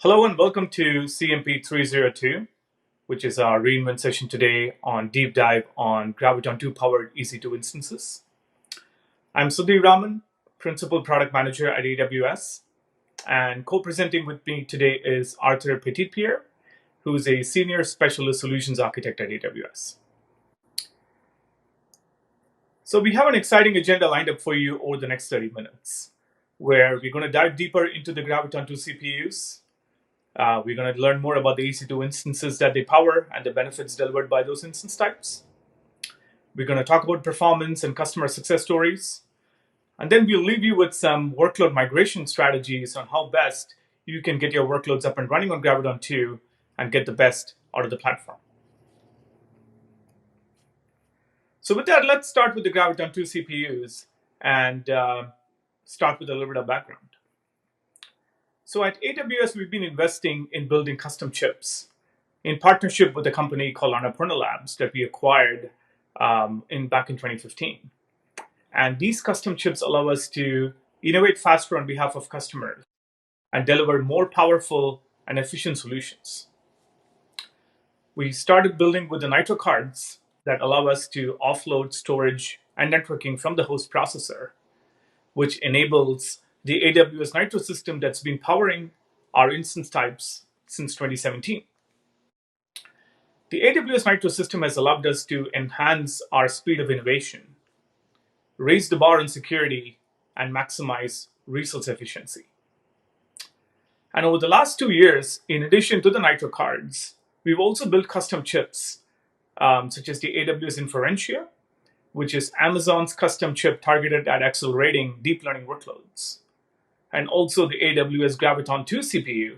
Hello and welcome to CMP 302, which is our reinvent session today on deep dive on Graviton2 powered EC2 instances. I'm Sudhir Raman, Principal Product Manager at AWS, and co-presenting with me today is Arthur Petitpierre, who's a Senior Specialist Solutions Architect at AWS. So we have an exciting agenda lined up for you over the next 30 minutes, where we're going to dive deeper into the Graviton2 CPUs. We're going to learn more about the EC2 instances that they power and the benefits delivered by those instance types. We're going to talk about performance and customer success stories. And then we'll leave you with some workload migration strategies on how best you can get your workloads up and running on Graviton2 and get the best out of the platform. So with that, let's start with the Graviton2 CPUs and start with a little bit of background. So at AWS, we've been investing in building custom chips in partnership with a company called Annapurna Labs that we acquired back in 2015. And these custom chips allow us to innovate faster on behalf of customers and deliver more powerful and efficient solutions. We started building with the Nitro cards that allow us to offload storage and networking from the host processor, which enables the AWS Nitro system that's been powering our instance types since 2017. The AWS Nitro system has allowed us to enhance our speed of innovation, raise the bar on security, and maximize resource efficiency. And over the last 2 years, in addition to the Nitro cards, we've also built custom chips, such as the AWS Inferentia, which is Amazon's custom chip targeted at accelerating deep learning workloads. And also the AWS Graviton2 CPU,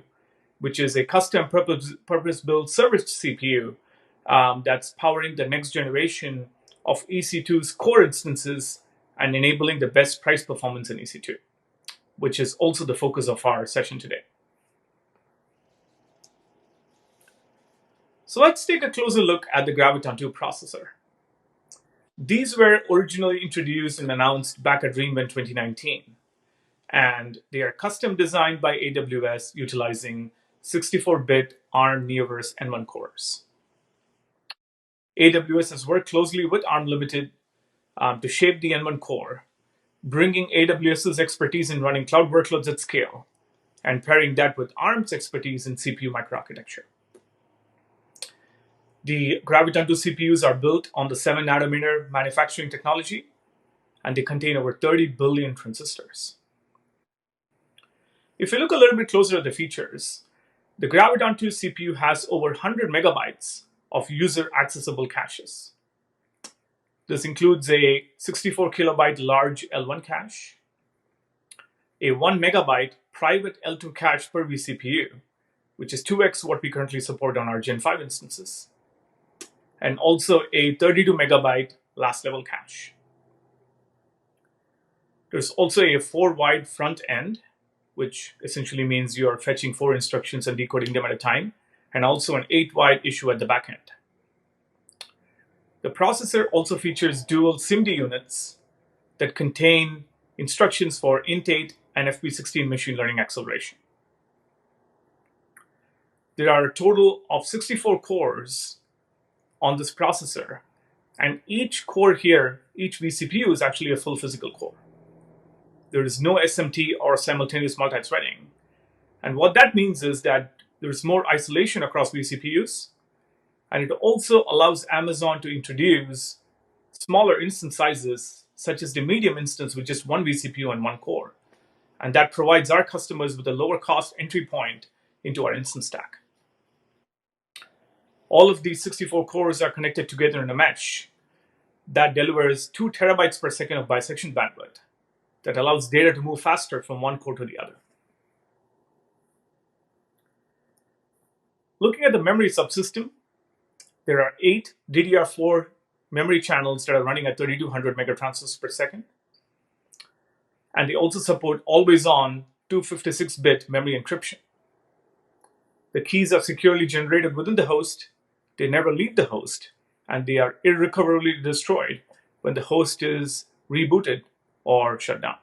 which is a custom purpose-built service CPU that's powering the next generation of EC2's core instances and enabling the best price performance in EC2, which is also the focus of our session today. So let's take a closer look at the Graviton2 processor. These were originally introduced and announced back at re:Invent 2019. And they are custom designed by AWS utilizing 64-bit ARM Neoverse N1 cores. AWS has worked closely with ARM Limited to shape the N1 core, bringing AWS's expertise in running cloud workloads at scale and pairing that with ARM's expertise in CPU microarchitecture. The Graviton2 CPUs are built on the 7-nanometer manufacturing technology, and they contain over 30 billion transistors. If you look a little bit closer at the features, the Graviton2 CPU has over 100 megabytes of user-accessible caches. This includes a 64 kilobyte large L1 cache, a 1 megabyte private L2 cache per vCPU, which is 2x what we currently support on our Gen 5 instances, and also a 32 megabyte last level cache. There's also a 4-wide front end, which essentially means you're fetching 4 instructions and decoding them at a time, and also an 8-wide issue at the back end. The processor also features dual SIMD units that contain instructions for int8 and FP16 machine learning acceleration. There are a total of 64 cores on this processor, and each core here, each vCPU is actually a full physical core. There is no SMT or simultaneous multi-threading. And what that means is that there's more isolation across vCPUs, and it also allows Amazon to introduce smaller instance sizes, such as the medium instance with just one vCPU and one core. And that provides our customers with a lower cost entry point into our instance stack. All of these 64 cores are connected together in a mesh that delivers 2 terabytes per second of bisection bandwidth that allows data to move faster from one core to the other. Looking at the memory subsystem, there are 8 DDR4 memory channels that are running at 3200 megatransfers per second. And they also support always-on 256-bit memory encryption. The keys are securely generated within the host, they never leave the host, and they are irrecoverably destroyed when the host is rebooted or shut down.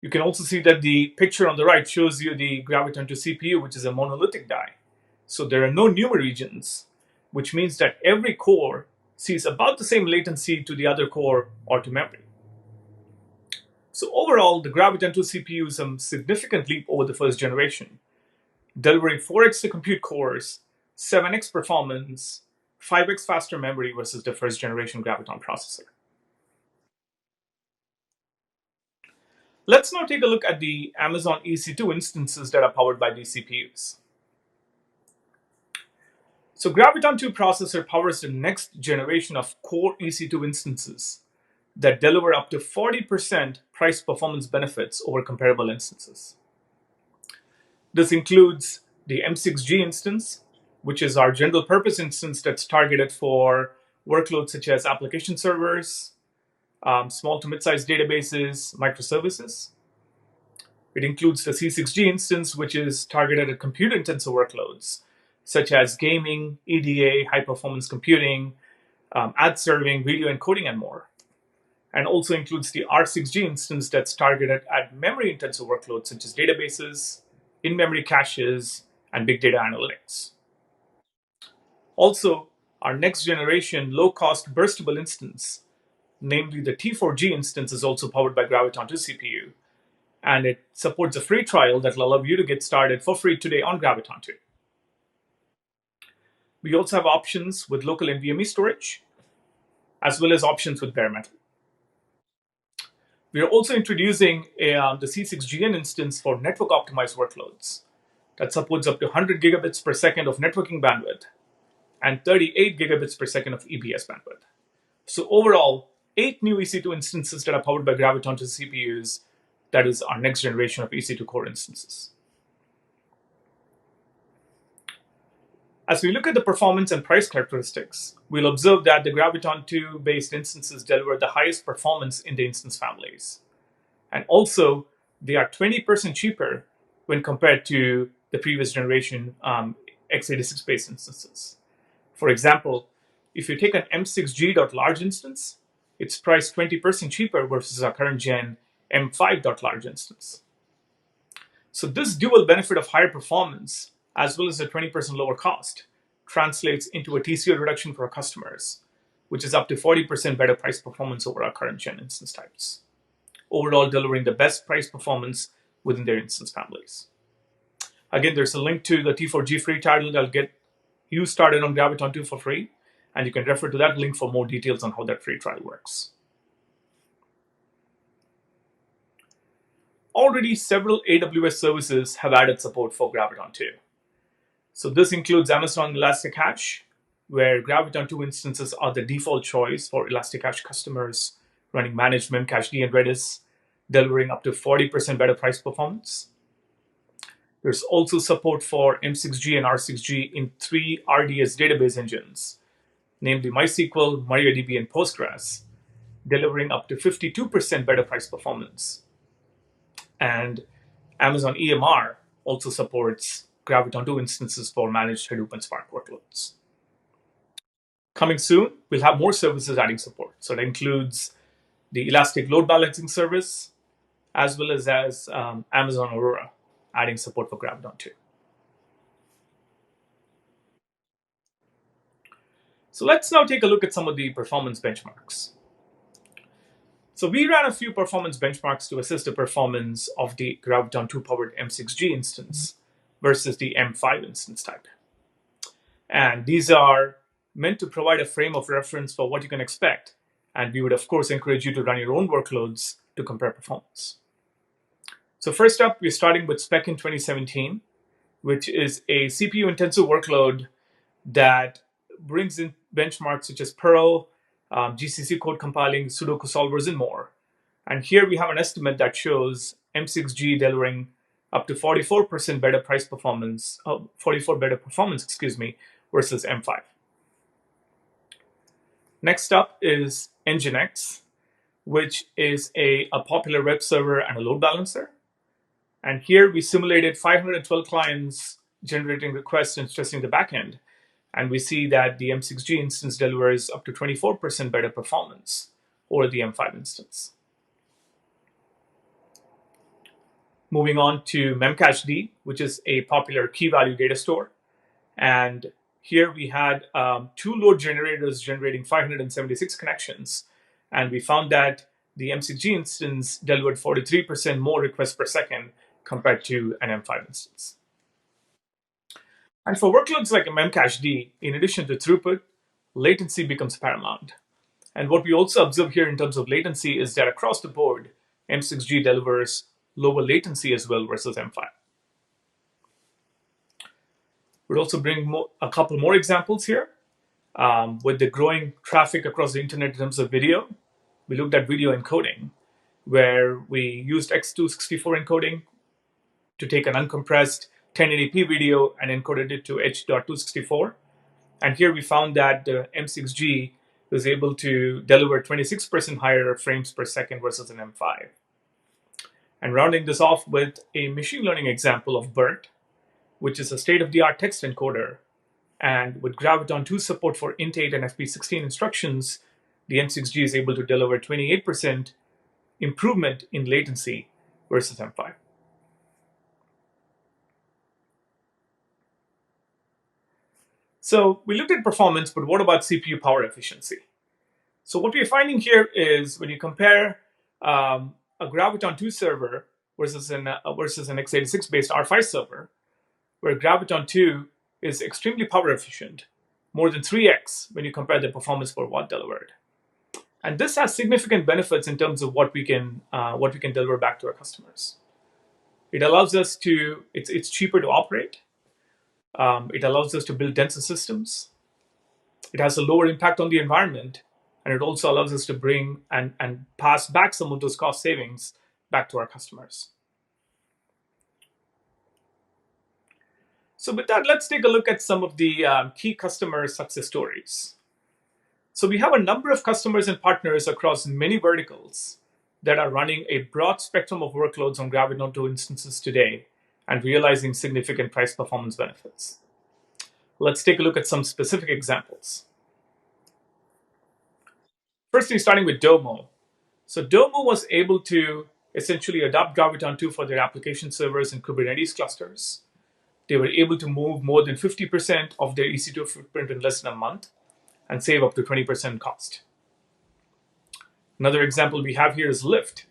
You can also see that the picture on the right shows you the Graviton2 CPU, which is a monolithic die. So there are no NUMA regions, which means that every core sees about the same latency to the other core or to memory. So overall, the Graviton2 CPU is a significant leap over the first generation, delivering 4x the compute cores, 7x performance, 5x faster memory versus the first generation Graviton processor. Let's now take a look at the Amazon EC2 instances that are powered by these CPUs. So Graviton2 processor powers the next generation of core EC2 instances that deliver up to 40% price performance benefits over comparable instances. This includes the M6G instance, which is our general purpose instance that's targeted for workloads such as application servers, small to mid-sized databases, microservices. It includes the C6G instance, which is targeted at compute-intensive workloads, such as gaming, EDA, high-performance computing, ad serving, video encoding, and more. And also includes the R6G instance that's targeted at memory-intensive workloads, such as databases, in-memory caches, and big data analytics. Also, our next-generation low-cost burstable instance, namely the T4G instance, is also powered by Graviton2 CPU, and it supports a free trial that will allow you to get started for free today on Graviton2. We also have options with local NVMe storage, as well as options with bare metal. We are also introducing the C6GN instance for network optimized workloads that supports up to 100 gigabits per second of networking bandwidth and 38 gigabits per second of EBS bandwidth. So overall, 8 new EC2 instances that are powered by Graviton2 CPUs. That is our next generation of EC2 core instances. As we look at the performance and price characteristics, we'll observe that the Graviton2 based instances deliver the highest performance in the instance families. And also, they are 20% cheaper when compared to the previous generation x86 based instances. For example, if you take an M6G.large instance, it's priced 20% cheaper versus our current gen M5.large instance. So this dual benefit of higher performance, as well as a 20% lower cost, translates into a TCO reduction for our customers, which is up to 40% better price performance over our current gen instance types, overall delivering the best price performance within their instance families. Again, there's a link to the T4G free title that'll get you started on Graviton2 for free, and you can refer to that link for more details on how that free trial works. Already, several AWS services have added support for Graviton2. So this includes Amazon Elasticache, where Graviton2 instances are the default choice for Elasticache customers running managed Memcached and Redis, delivering up to 40% better price performance. There's also support for M6G and R6G in 3 RDS database engines, namely MySQL, MariaDB, and Postgres, delivering up to 52% better price performance. And Amazon EMR also supports Graviton2 instances for managed Hadoop and Spark workloads. Coming soon, we'll have more services adding support. So that includes the Elastic Load Balancing service, as well as Amazon Aurora, adding support for Graviton2. So let's now take a look at some of the performance benchmarks. So we ran a few performance benchmarks to assess the performance of the Graviton2 powered M6G instance versus the M5 instance type. And these are meant to provide a frame of reference for what you can expect. And we would, of course, encourage you to run your own workloads to compare performance. So first up, we're starting with Spec in 2017, which is a CPU-intensive workload that brings in benchmarks such as Perl, GCC code compiling, Sudoku solvers, and more. And here we have an estimate that shows M6G delivering up to 44% better price performance, 44 better performance, versus M5. Next up is Nginx, which is a popular web server and a load balancer. And here we simulated 512 clients generating requests and stressing the backend. And we see that the M6G instance delivers up to 24% better performance over the M5 instance. Moving on to Memcached, which is a popular key-value data store. And here we had two load generators generating 576 connections. And we found that the M6G instance delivered 43% more requests per second compared to an M5 instance. And for workloads like Memcached, in addition to throughput, latency becomes paramount. And what we also observe here in terms of latency is that across the board, M6G delivers lower latency as well versus M5. We'll also bring a couple more examples here. With the growing traffic across the internet in terms of video, we looked at video encoding, where we used X264 encoding to take an uncompressed 1080p video and encoded it to H.264. And here we found that the M6G was able to deliver 26% higher frames per second versus an M5. And rounding this off with a machine learning example of BERT, which is a state-of-the-art text encoder. And with Graviton2 support for int8 and FP16 instructions, the M6G is able to deliver 28% improvement in latency versus M5. So we looked at performance, but what about CPU power efficiency? So what we're finding here is when you compare a Graviton2 server versus an x86-based R5 server, where Graviton2 is extremely power efficient, more than 3x when you compare the performance per watt delivered. And this has significant benefits in terms of what we can deliver back to our customers. It allows us to, it's cheaper to operate. It allows us to build denser systems. It has a lower impact on the environment. And it also allows us to bring and pass back some of those cost savings back to our customers. So with that, let's take a look at some of the key customer success stories. So we have a number of customers and partners across many verticals that are running a broad spectrum of workloads on Graviton2 instances today and realizing significant price performance benefits. Let's take a look at some specific examples. Firstly, starting with Domo. So Domo was able to essentially adopt Graviton2 for their application servers and Kubernetes clusters. They were able to move more than 50% of their EC2 footprint in less than a month and save up to 20% cost. Another example we have here is Lyft,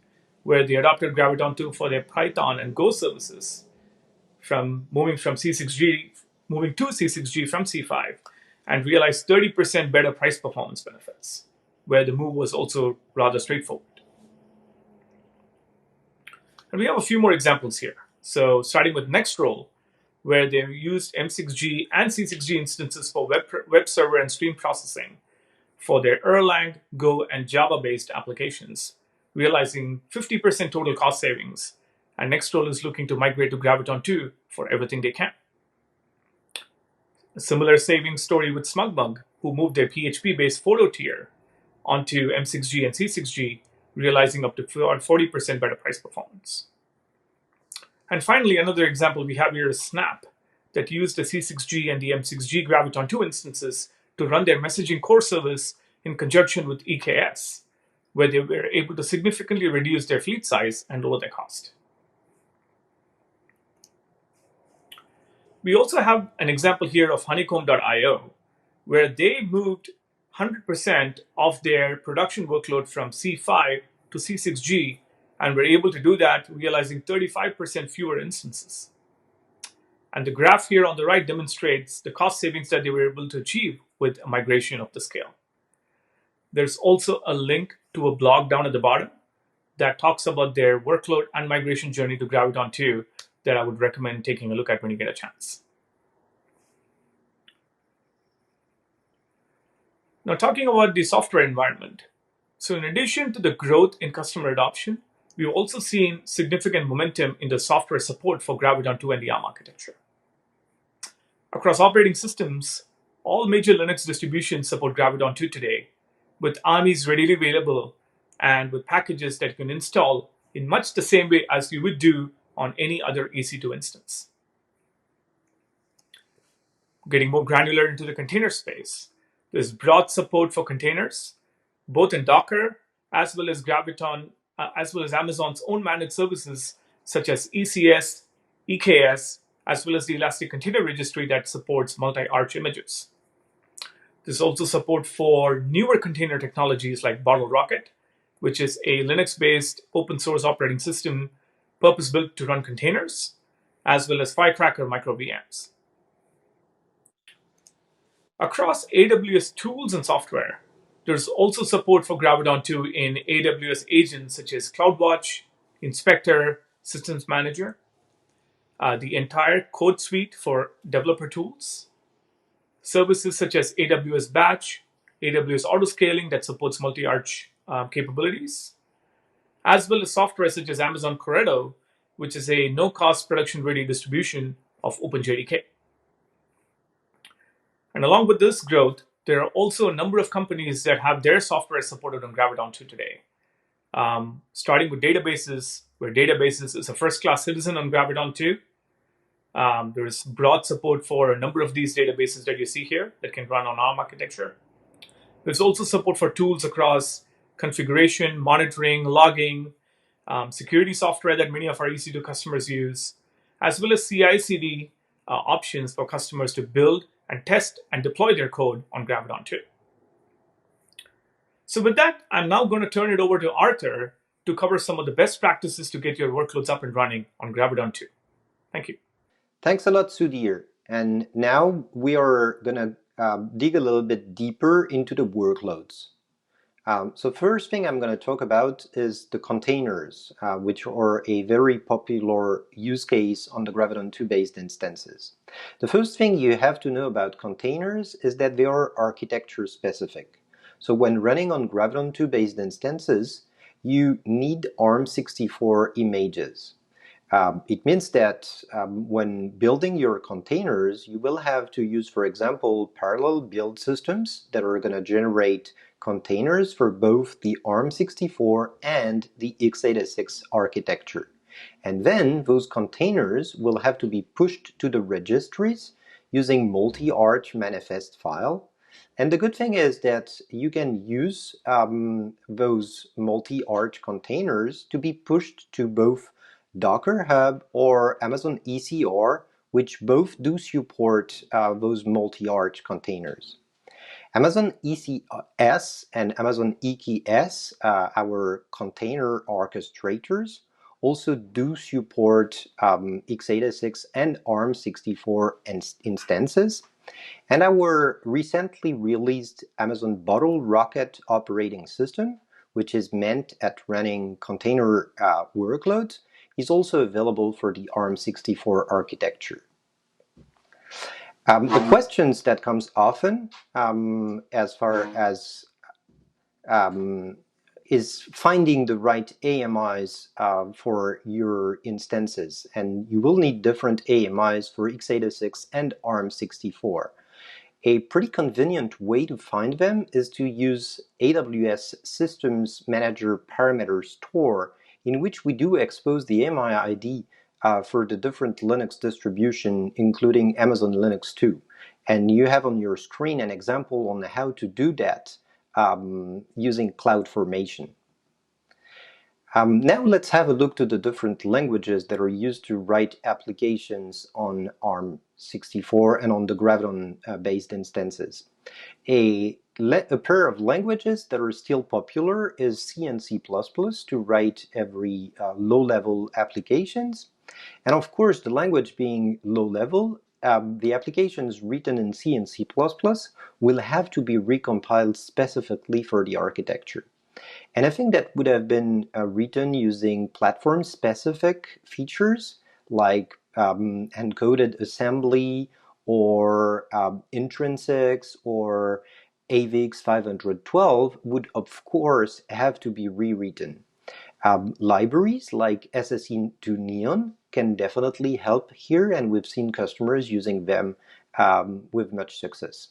where they adopted Graviton2 for their Python and Go services, moving to C6G from C5, and realized 30% better price performance benefits, where the move was also rather straightforward. And we have a few more examples here. So starting with Nextroll, where they used M6G and C6G instances for web server and stream processing for their Erlang, Go, and Java-based applications, realizing 50% total cost savings. And Nextroll is looking to migrate to Graviton2 for everything they can. A similar savings story with Smugbug, who moved their PHP-based photo tier onto M6G and C6G, realizing up to 40% better price performance. And finally, another example we have here is Snap, that used the C6G and the M6G Graviton2 instances to run their messaging core service in conjunction with EKS, where they were able to significantly reduce their fleet size and lower their cost. We also have an example here of Honeycomb.io, where they moved 100% of their production workload from C5 to C6G, and were able to do that, realizing 35% fewer instances. And the graph here on the right demonstrates the cost savings that they were able to achieve with a migration of the scale. There's also a link to a blog down at the bottom that talks about their workload and migration journey to Graviton2 that I would recommend taking a look at when you get a chance. Now, talking about the software environment. So in addition to the growth in customer adoption, we've also seen significant momentum in the software support for Graviton2 and the ARM architecture. Across operating systems, all major Linux distributions support Graviton2 today, with armies readily available and with packages that you can install in much the same way as you would do on any other EC2 instance. Getting more granular into the container space, there's broad support for containers, both in Docker as well as Amazon's own managed services such as ECS, EKS, as well as the Elastic Container Registry that supports multi-arch images. There's also support for newer container technologies like BottleRocket, which is a Linux-based open source operating system purpose-built to run containers, as well as Firecracker micro VMs. Across AWS tools and software, there's also support for Graviton2 in AWS agents such as CloudWatch, Inspector, Systems Manager, the entire code suite for developer tools, services such as AWS Batch, AWS Autoscaling that supports multi-arch capabilities, as well as software such as Amazon Corretto, which is a no-cost production-ready distribution of OpenJDK. And along with this growth, there are also a number of companies that have their software supported on Graviton2 today. Starting with databases, where databases is a first-class citizen on Graviton2. There is broad support for a number of these databases that you see here that can run on ARM architecture. There's also support for tools across configuration, monitoring, logging, security software that many of our EC2 customers use, as well as CI/CD options for customers to build and test and deploy their code on Graviton2. So with that, I'm now going to turn it over to Arthur to cover some of the best practices to get your workloads up and running on Graviton2. Thank you. Thanks a lot, Sudhir. And now we are going to dig a little bit deeper into the workloads. So first thing I'm going to talk about is the containers, which are a very popular use case on the Graviton2 based instances. The first thing you have to know about containers is that they are architecture specific. So when running on Graviton2 based instances, you need ARM64 images. It means that when building your containers, you will have to use, for example, parallel build systems that are going to generate containers for both the ARM64 and the x86 architecture. And then those containers will have to be pushed to the registries using multi-arch manifest file. And the good thing is that you can use those multi-arch containers to be pushed to both Docker Hub or Amazon ECR, which both do support those multi-arch containers. Amazon ECS and Amazon EKS, our container orchestrators, also do support x86 and ARM64 instances. And our recently released Amazon BottleRocket operating system, which is meant at running container workloads, is also available for the ARM64 architecture. The questions that comes often as far as is finding the right AMIs for your instances, and you will need different AMIs for x86 and ARM64. A pretty convenient way to find them is to use AWS Systems Manager Parameter Store, in which we do expose the AMI ID for the different Linux distribution, including Amazon Linux 2. And you have on your screen an example on how to do that using CloudFormation. Now let's have a look to the different languages that are used to write applications on ARM64 and on the Graviton-based instances. A pair of languages that are still popular is C and C++ to write every low-level applications. And of course, the language being low-level, the applications written in C and C++ will have to be recompiled specifically for the architecture. Anything that would have been written using platform-specific features like encoded assembly or intrinsics or AVIX 512 would of course have to be rewritten. Libraries like SSE2 Neon can definitely help here, and we've seen customers using them with much success.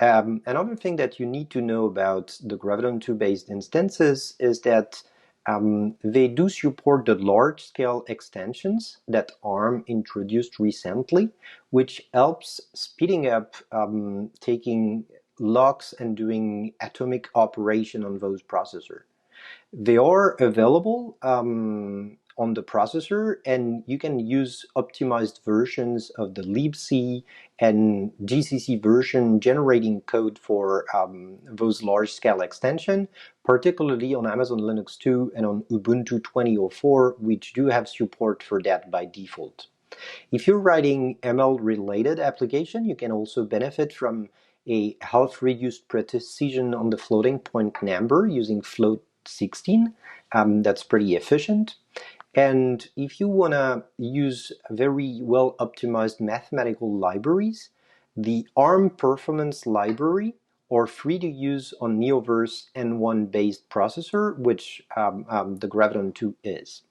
Another thing that you need to know about the Graviton2 based instances is that they do support the large-scale extensions that ARM introduced recently, which helps speeding up taking locks and doing atomic operation on those processors. They are available on the processor, and you can use optimized versions of the libc and GCC version generating code for those large-scale extension, particularly on Amazon Linux 2 and on Ubuntu 20.04, which do have support for that by default. If you're writing ML-related application, you can also benefit from a half-reduced precision on the floating point number using float 16. That's pretty efficient. And if you want to use very well-optimized mathematical libraries, the ARM performance library are free to use on Neoverse N1-based processor, which the Graviton2 is.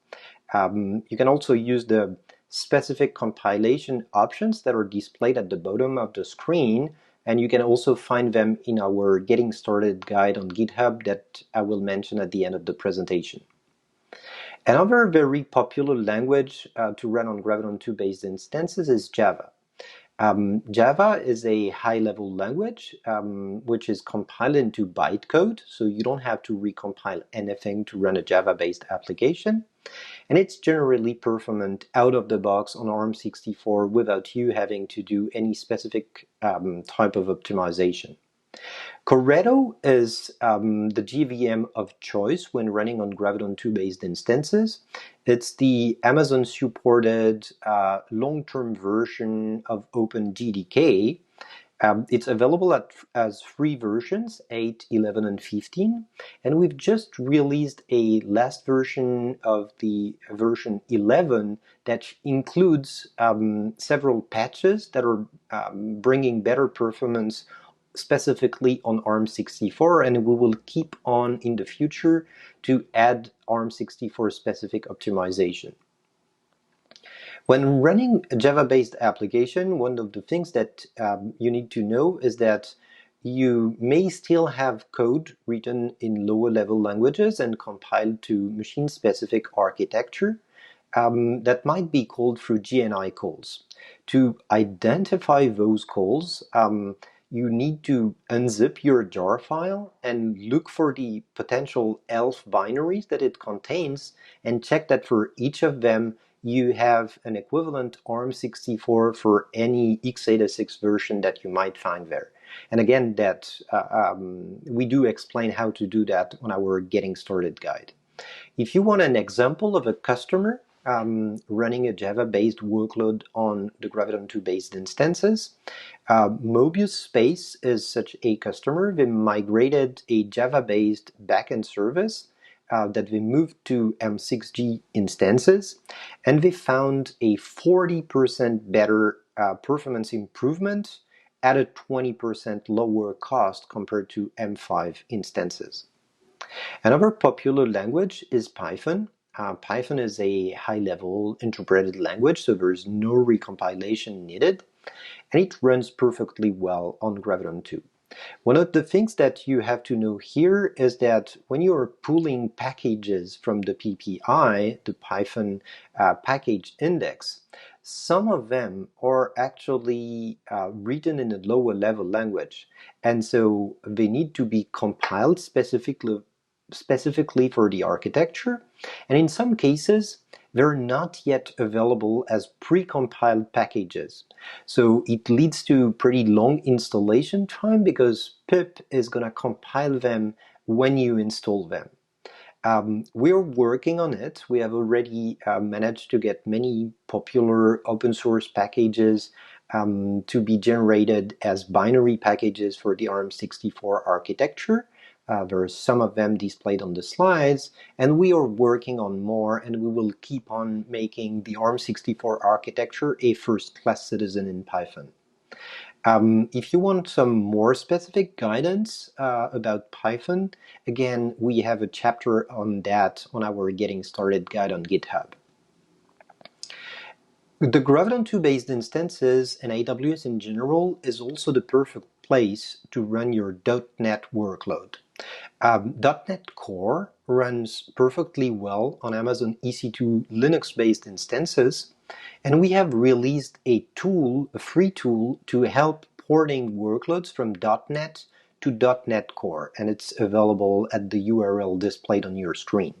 You can also use the specific compilation options that are displayed at the bottom of the screen, and you can also find them in our Getting Started guide on GitHub that I will mention at the end of the presentation. Another very popular language to run on Graviton2 based instances is Java. Java is a high-level language which is compiled into bytecode, so you don't have to recompile anything to run a Java-based application. And it's generally performant out of the box on ARM64 without you having to do any specific type of optimization. Corretto is the JVM of choice when running on Graviton2 based instances. It's the Amazon supported long-term version of OpenGDK. It's available as free versions, 8, 11, and 15. And we've just released a last version of the version 11 that includes several patches that are bringing better performance specifically on ARM64, and we will keep on in the future to add ARM64 specific optimization. When running a Java-based application, one of the things that you need to know is that you may still have code written in lower level languages and compiled to machine-specific architecture that might be called through GNI calls. To identify those calls, you need to unzip your jar file and look for the potential ELF binaries that it contains and check that for each of them you have an equivalent ARM64 for any x86 version that you might find there. And again, that we do explain how to do that on our Getting Started guide. If you want an example of a customer running a Java-based workload on the Graviton2 based instances, Mobius Space is such a customer. They migrated a Java-based backend service that they moved to M6G instances, and they found a 40% better performance improvement at a 20% lower cost compared to M5 instances. Another popular language is Python. Python is a high-level interpreted language, so there's no recompilation needed, and it runs perfectly well on Graviton2. One of the things that you have to know here is that when you are pulling packages from the PPI, the Python package index, some of them are actually written in a lower level language, and so they need to be compiled specifically for the architecture, and in some cases they're not yet available as pre-compiled packages. So it leads to pretty long installation time because pip is going to compile them when you install them. We're working on it. We have already managed to get many popular open source packages to be generated as binary packages for the ARM64 architecture. There are some of them displayed on the slides, and we are working on more, and we will keep on making the ARM64 architecture a first-class citizen in Python. If you want some more specific guidance about Python, again, we have a chapter on that on our Getting Started guide on GitHub. The Graviton2 based instances and AWS in general is also the perfect place to run your .NET workload. .NET Core runs perfectly well on Amazon EC2 Linux-based instances, and we have released a tool, a free tool, to help porting workloads from .NET to .NET Core, and it's available at the URL displayed on your screen.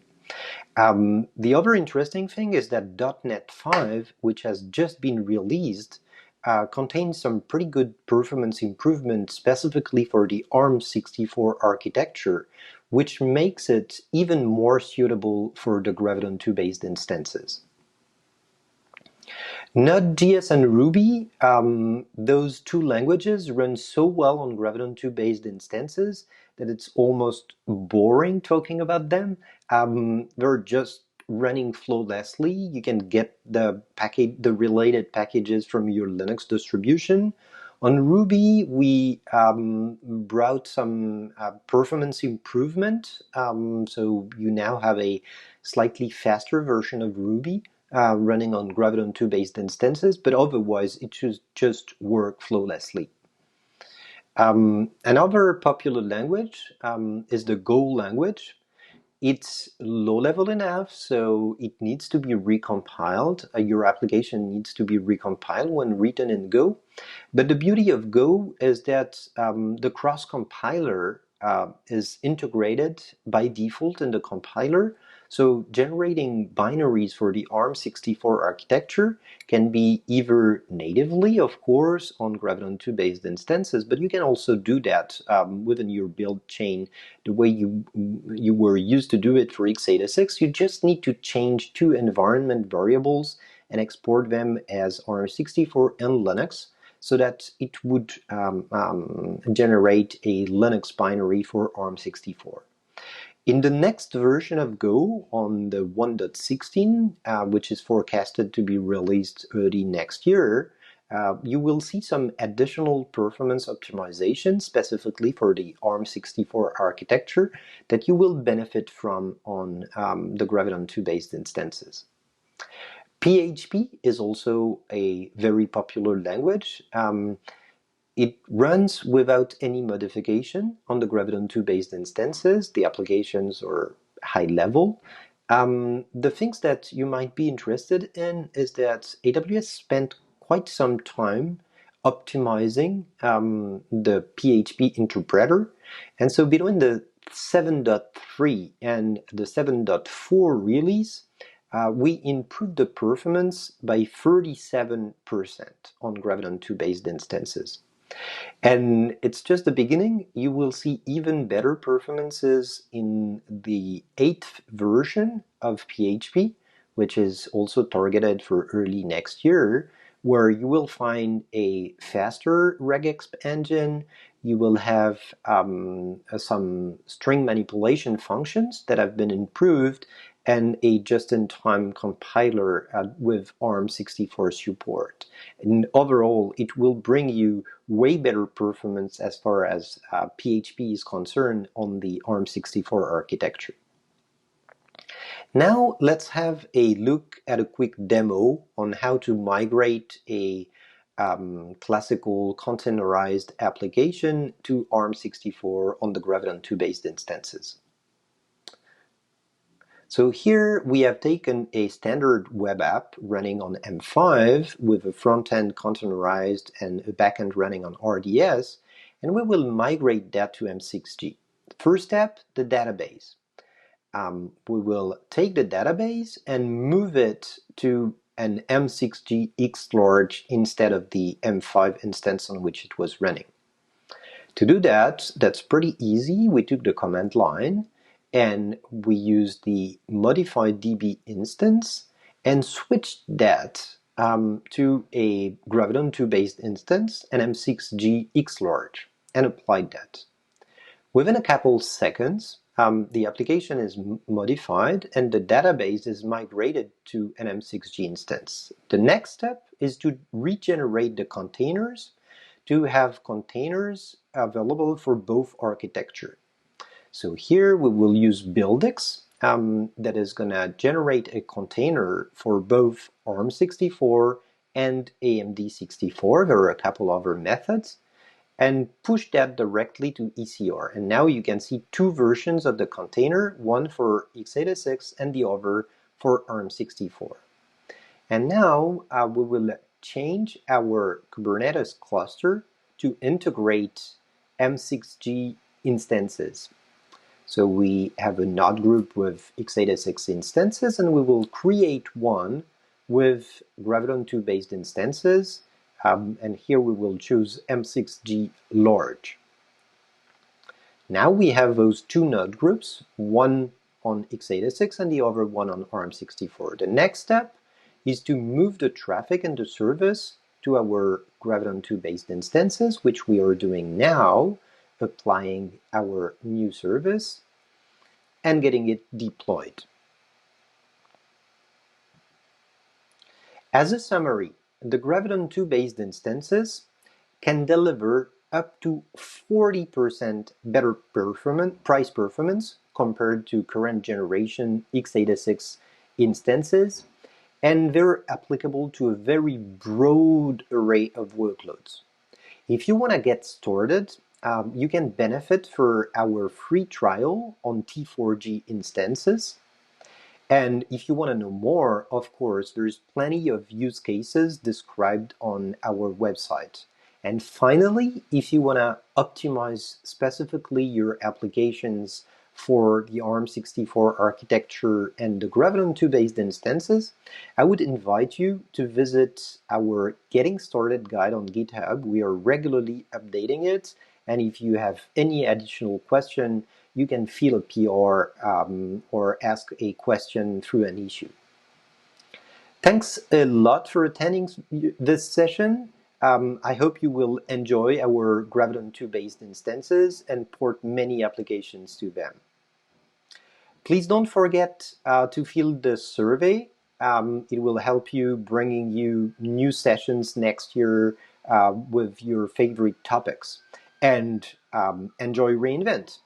The other interesting thing is that .NET 5, which has just been released, contains some pretty good performance improvements specifically for the ARM64 architecture, which makes it even more suitable for the Graviton2 based instances. Node.js and Ruby, those two languages run so well on Graviton2 based instances that it's almost boring talking about them. They're just running flawlessly. You can get the related packages from your Linux distribution. On Ruby, we brought some performance improvement. So you now have a slightly faster version of Ruby running on Graviton2 based instances, but otherwise it should just work flawlessly. Another popular language is the Go language. It's low level enough, so it needs to be recompiled. Your application needs to be recompiled when written in Go. But the beauty of Go is that the cross compiler is integrated by default in the compiler. So generating binaries for the ARM64 architecture can be either natively, of course, on Graviton2 based instances, but you can also do that within your build chain the way you were used to do it for x86. You just need to change two environment variables and export them as ARM64 and Linux, so that it would generate a Linux binary for ARM64. In the next version of Go, on the 1.16, which is forecasted to be released early next year, you will see some additional performance optimization specifically for the ARM64 architecture that you will benefit from on the Graviton2 based instances. PHP is also a very popular language. It runs without any modification on the Graviton2 based instances. The applications are high level. The things that you might be interested in is that AWS spent quite some time optimizing the PHP interpreter. And so between the 7.3 and the 7.4 release, we improved the performance by 37% on Graviton2 based instances. And it's just the beginning. You will see even better performances in the 8th version of PHP, which is also targeted for early next year, where you will find a faster regexp engine. You will have some string manipulation functions that have been improved, and a just-in-time compiler with ARM64 support. And overall, it will bring you way better performance as far as PHP is concerned on the ARM64 architecture. Now let's have a look at a quick demo on how to migrate a classical containerized application to ARM64 on the Graviton2 based instances. So here we have taken a standard web app running on M5 with a front-end containerized and a back-end running on RDS, and we will migrate that to M6G. First step, the database. We will take the database and move it to an M6G X-Large instead of the M5 instance on which it was running. To do that, that's pretty easy. We took the command line and we used the modified DB instance and switched that to a Graviton2 based instance, an M6G X-Large, and applied that. Within a couple seconds, the application is modified and the database is migrated to an M6G instance. The next step is to regenerate the containers to have containers available for both architecture. So here we will use buildx that is going to generate a container for both ARM64 and AMD64. There are a couple other methods, and push that directly to ECR. And now you can see two versions of the container, one for x86 and the other for ARM64. And now we will change our Kubernetes cluster to integrate M6G instances. So we have a node group with x86 instances, and we will create one with Graviton2 based instances. And here we will choose M6G large. Now we have those two node groups, one on x86 and the other one on ARM64. The next step is to move the traffic and the service to our Graviton2 based instances, which we are doing now, applying our new service and getting it deployed. As a summary, the Graviton2 based instances can deliver up to 40% better price performance compared to current generation x86 instances, and they're applicable to a very broad array of workloads. If you want to get started, you can benefit for our free trial on T4G instances. And if you want to know more, of course, there's plenty of use cases described on our website. And finally, if you want to optimize specifically your applications for the ARM64 architecture and the Graviton2 based instances, I would invite you to visit our Getting Started guide on GitHub. We are regularly updating it. And if you have any additional question, you can fill a PR or ask a question through an issue. Thanks a lot for attending this session. I hope you will enjoy our Graviton2 based instances and port many applications to them. Please don't forget to fill the survey. It will help you bringing you new sessions next year with your favorite topics. And enjoy reInvent.